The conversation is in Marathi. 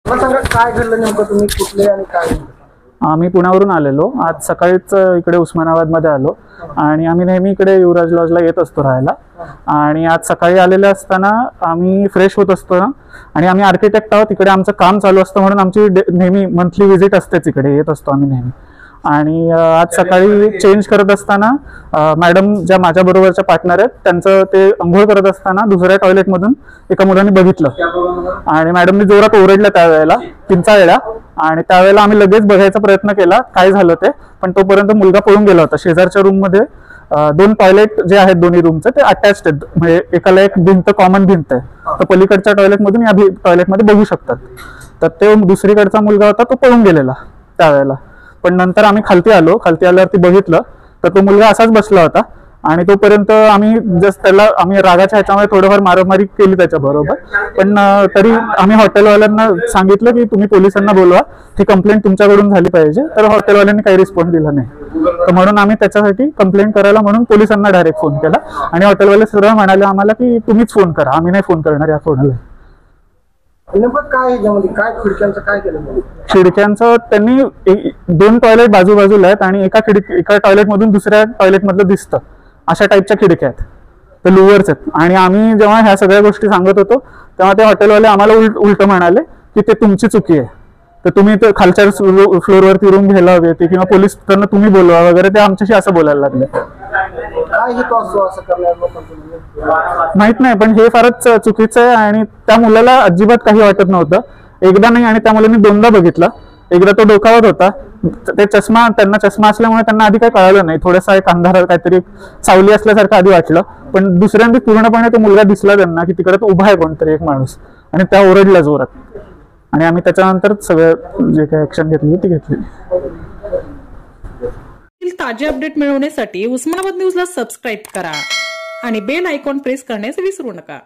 मला सांगा काय घडलं नेमकं, तुम्ही कुठले आणि काय? आम्ही पुण्यावरून आलेलो, आज सकाळीच इकडे उस्मानाबादमध्ये आलो आणि आम्ही नेहमी इकडे युवराज लॉजला येत असतो राहायला. आणि आज सकाळी आलेले असताना आम्ही फ्रेश होत असतो ना, आणि आम्ही आर्किटेक्ट आहोत, इकडे आमचं काम चालू असतं म्हणून आमची नेहमी मंथली व्हिजिट असतेच, इकडे येत असतो आम्ही नेहमी. आणि आज सकाळी चेंज करत असताना मॅडम ज्या माझ्या बरोबरच्या पार्टनर आहेत त्यांचं ते अंघोळ करत असताना दुसऱ्या टॉयलेटमधून एका मुलाने बघितलं आणि मॅडमने जोरात ओरडल्या त्यावेळेला, किंचाळल्या. आणि त्यावेळेला आम्ही लगेच बघायचा प्रयत्न केला काय झालं ते, पण तोपर्यंत मुलगा पळून गेला होता. शेजारच्या रूममध्ये 2 टॉयलेट जे आहेत दोन्ही रूमचे ते अटॅच्ड आहेत, म्हणजे एकाला एक भिंत, कॉमन भिंत आहे, तर पलीकडच्या टॉयलेटमधून या टॉयलेटमध्ये बघू शकतात. तर ते दुसरीकडचा मुलगा होता तो पळून गेलेला त्यावेळेला. पण नंतर आम्ही खालती आल्यावरती बघितलं तर तो मुलगा असाच बसला होता. आणि तोपर्यंत आम्ही जस्ट त्याला आम्ही रागाच्या ह्याच्यामध्ये थोडंफार मारामारी केली त्याच्याबरोबर. पण तरी आम्ही हॉटेलवाल्यांना सांगितलं की तुम्ही पोलिसांना बोलवा, ही कंप्लेंट तुमच्याकडून झाली पाहिजे. तर हॉटेलवाल्यांनी काही रिस्पॉन्स दिला नाही, तर म्हणून आम्ही त्याच्यासाठी कंप्लेंट करायला म्हणून पोलिसांना डायरेक्ट फोन केला. आणि हॉटेलवाले सरळ म्हणाले आम्हाला की तुम्हीच फोन करा, आम्ही नाही फोन करणार या फोनला. नेमकं काय ह्याच्यामध्ये काय खिडक्यांचं काय केलं? खिडक्यांचं त्यांनी 2 टॉयलेट बाजूबाजूला आहेत आणि एका टॉयलेटमधून दुसऱ्या टॉयलेटमधलं दिसतं, अशा टाईपच्या खिडक्या आहेत, तर लुवर्स आहेत. आणि आम्ही जेव्हा ह्या सगळ्या गोष्टी सांगत होतो तेव्हा ते हॉटेलवाले आम्हाला उलट म्हणाले की ते तुमची चुकी आहे, तर तुम्ही ते खालच्या फ्लोअरवरती रूम घ्यायला हवी होती किंवा पोलीस त्यांना तुम्ही बोलवा वगैरे, ते आमच्याशी असं बोलायला लागले. काय हे असं करणार माहित नाही, पण हे फारच चुकीचं आहे. आणि त्या मुलाला अजिबात काही वाटत नव्हतं, एकदा नाही आणि त्या मुलांनी 2दा बघितलं. एकदा तो डोकावत होता, ते त्यांना चष्मा असल्यामुळे त्यांना आधी काही कळालं नाही, थोडासा एक अंधार काहीतरी सावली असल्यासारखं आधी वाटलं. पण दुसऱ्यांदा पूर्णपणे तो मुलगा दिसला त्यांना की तिकडे तो उभा आहे कोणतरी एक माणूस, आणि त्या ओरडल्या जोरात. आणि आम्ही त्याच्यानंतर सगळं जे काही ऍक्शन घेतली ती घेतली. ताजे अपडेट मिळवण्यासाठी उस्मानाबाद न्यूजला सबस्क्राईब करा आणि बेल आयकॉन प्रेस करण्यास विसरू नका.